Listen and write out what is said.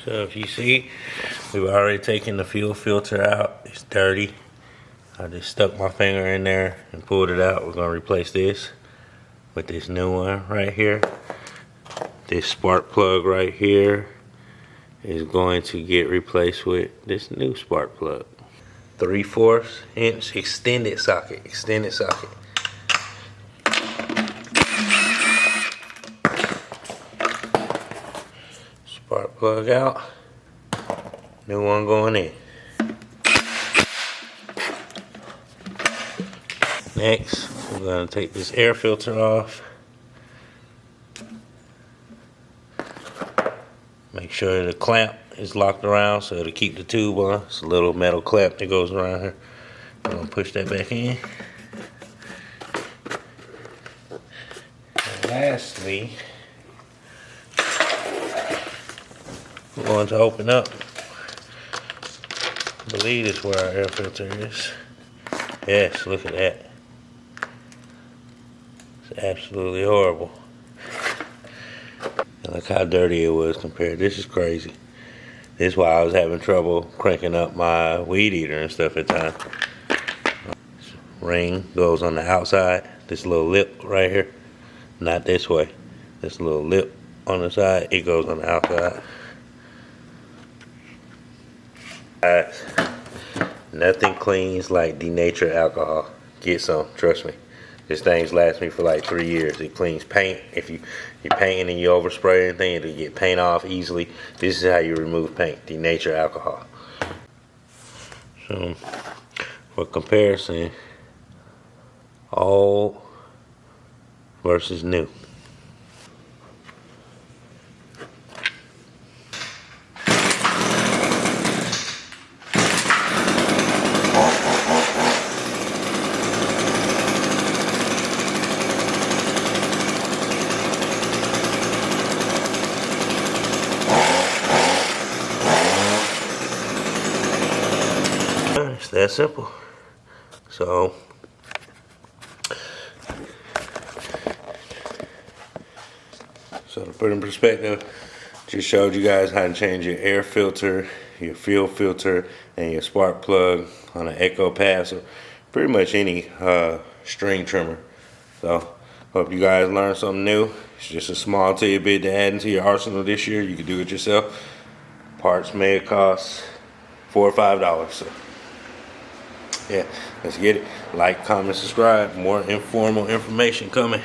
So if you see, we've already taken the fuel filter out. It's dirty. I just stuck my finger in there and pulled it out. We're going to replace this with this new one right here. This spark plug right here is going to get replaced with this new spark plug. 3/4 inch extended socket. Spark plug out. New one going in. Next, we're going to take this air filter off. Make sure the clamp is locked around so it'll keep the tube on. It's a little metal clamp that goes around here. I'm going to push that back in. And lastly, we're going to open up. I believe this is where our air filter is. Yes, look at that. It's absolutely horrible. And look how dirty it was compared. This is crazy. This is why I was having trouble cranking up my weed eater and stuff at times. This ring goes on the outside. This little lip right here. Not this way. This little lip on the side, it goes on the outside. Nothing cleans like denatured alcohol. Get some, trust me. This thing's last me for like 3 years. It cleans paint. If you're painting and you overspray anything, it'll get paint off easily. This is how you remove paint, denatured alcohol. So, for comparison, old versus new. It's that simple. So to put in perspective, just showed you guys how to change your air filter, your fuel filter, and your spark plug on an Echo Pass, or pretty much any string trimmer. So hope you guys learned something new. It's just a small tidbit to add into your arsenal this year. You can do it yourself. Parts may cost $4 or $5. So yeah, let's get it. Like, comment, subscribe. More informal information coming.